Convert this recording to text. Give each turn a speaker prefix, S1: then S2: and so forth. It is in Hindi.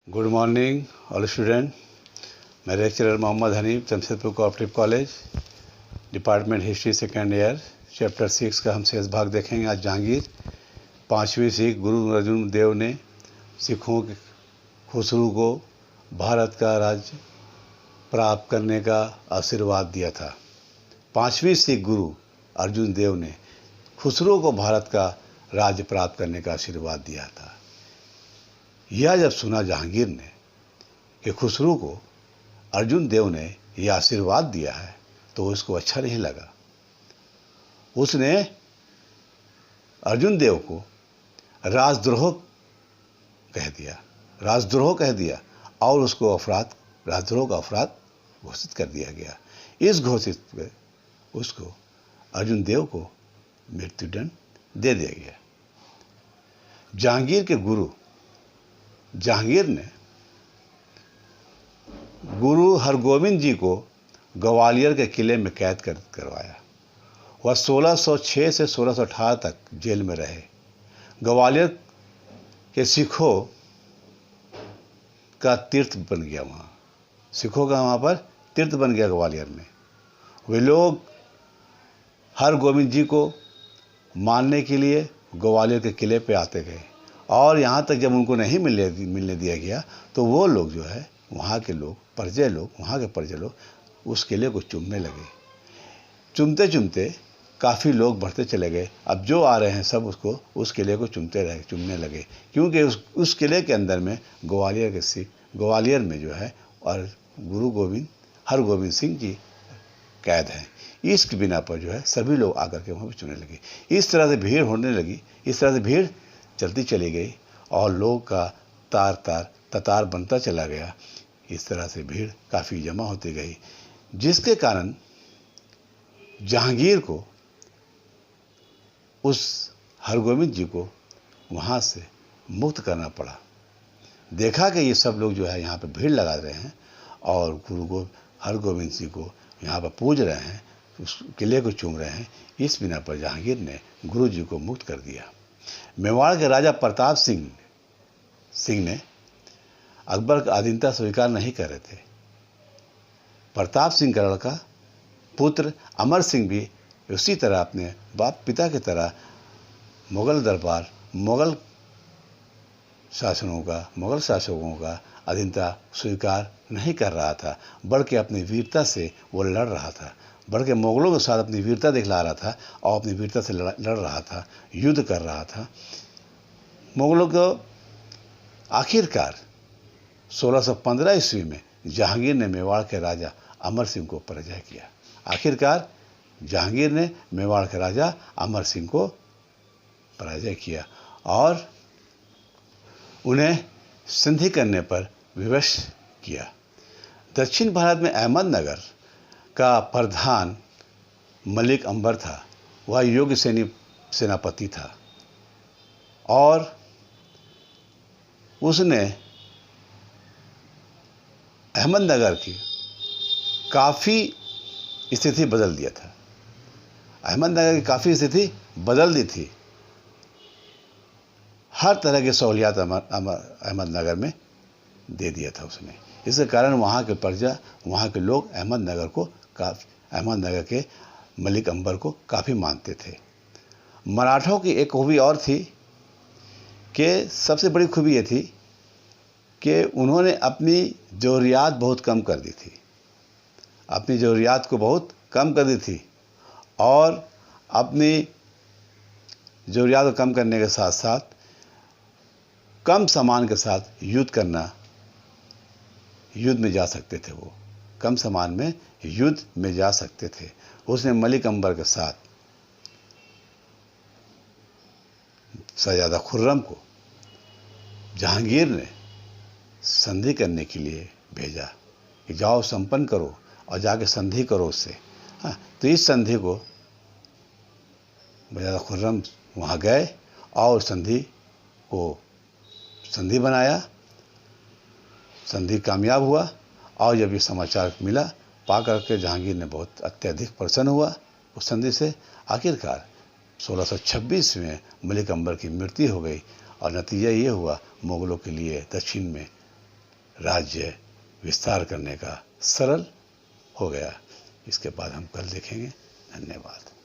S1: Good morning all student. मैं lecturer Mohammad Hanif, Jamshedpur cooperative college, department history second year, chapter 6 का हम शेष भाग देखेंगे। आज जहांगीर, 5वीं सिख गुरु अर्जुन देव ने सिखों के खुसरू को भारत का राज्य प्राप्त करने का आशीर्वाद दिया था। 5वीं सिख गुरु अर्जुन देव ने खुसरू को भारत का राज्य प्राप्त करने का आशीर्वाद दिया था। यह जब सुना जहांगीर ने कि खुसरू को अर्जुन देव ने यह आशीर्वाद दिया है तो उसको अच्छा नहीं लगा। उसने अर्जुन देव को राजद्रोह कह दिया और उसको राजद्रोह का अपराध घोषित कर दिया गया। इस घोषित पे उसको अर्जुन देव को मृत्युदंड दे दिया गया। जहांगीर ने गुरु हरगोविंद जी को ग्वालियर के किले में कैद करवाया। वह 1606 से 1618 तक जेल में रहे। ग्वालियर के सिखों का तीर्थ बन गया। सिखों का वहाँ पर तीर्थ बन गया ग्वालियर में। वे लोग हरगोविंद जी को मानने के लिए ग्वालियर के किले पे आते गए और यहाँ तक जब उनको नहीं मिलने दिया गया तो वो लोग जो है वहाँ के परिजय लोग उस किले को चूमने लगे। चूमते काफ़ी लोग बढ़ते चले गए। अब जो आ रहे हैं सब उस किले को चूमने लगे, क्योंकि उस किले के अंदर में ग्वालियर में जो है और गुरु हरगोविंद सिंह जी कैद हैं। इसके बिना पर जो है सभी लोग आकर के वहाँ पर चुनने लगे। इस तरह से भीड़ होने लगी, इस तरह से भीड़ चलती चली गई और लोग का तार बनता चला गया। इस तरह से भीड़ काफ़ी जमा होती गई, जिसके कारण जहांगीर को उस हरगोविंद जी को वहाँ से मुक्त करना पड़ा। देखा कि ये सब लोग जो है यहाँ पे भीड़ लगा रहे हैं और गुरु हरगोविंद जी को यहाँ पर पूज रहे हैं, उस किले को चूम रहे हैं। इस बिना पर जहांगीर ने गुरु जी को मुक्त कर दिया। मेवाड़ के राजा प्रताप सिंह ने अकबर का अधीनता स्वीकार नहीं कर रहे थे। प्रताप सिंह का लड़का पुत्र अमर सिंह भी उसी तरह अपने बाप पिता की तरह मुगल शासकों का अधीनता स्वीकार नहीं कर रहा था, बल्कि अपनी वीरता से वो लड़ रहा था। बल्कि मुगलों के साथ अपनी वीरता दिखला रहा था और अपनी वीरता से लड़ रहा था, युद्ध कर रहा था। मुगलों को आखिरकार 1615 ईस्वी में जहांगीर ने मेवाड़ के राजा अमर सिंह को पराजय किया। आखिरकार जहांगीर ने मेवाड़ के राजा अमर सिंह को पराजय किया और उन्हें संधि करने पर विवश किया। दक्षिण भारत में अहमदनगर का प्रधान मलिक अंबर था। वह योग्य सेनापति था और उसने अहमदनगर की काफ़ी स्थिति बदल दिया था। अहमदनगर की काफ़ी स्थिति बदल दी थी। हर तरह की सहूलियात अहमदनगर में दे दिया था उसने। इसके कारण वहाँ के प्रजा, वहाँ के लोग अहमदनगर के मलिक अंबर को काफ़ी मानते थे। मराठों की एक खूबी और थी कि सबसे बड़ी खूबी ये थी कि उन्होंने अपनी ज़रूरियात बहुत कम कर दी थी। अपनी ज़रूरियात को बहुत कम कर दी थी और अपनी ज़रूरियात को कम करने के साथ साथ कम सामान के साथ युद्ध में जा सकते थे। वो कम सामान में युद्ध में जा सकते थे। उसने मलिक अंबर के साथ शहजादा खुर्रम को जहांगीर ने संधि करने के लिए भेजा कि जाओ संपन्न करो और जाके संधि करो उससे। तो इस संधि को शहजादा खुर्रम वहाँ गए और संधि बनाया। संधि कामयाब हुआ और जब ये समाचार मिला पा करके जहांगीर ने बहुत अत्यधिक प्रसन्न हुआ उस संधि से। आखिरकार 1626 में मलिक अंबर की मृत्यु हो गई और नतीजा ये हुआ मुगलों के लिए दक्षिण में राज्य विस्तार करने का सरल हो गया। इसके बाद हम कल देखेंगे। धन्यवाद।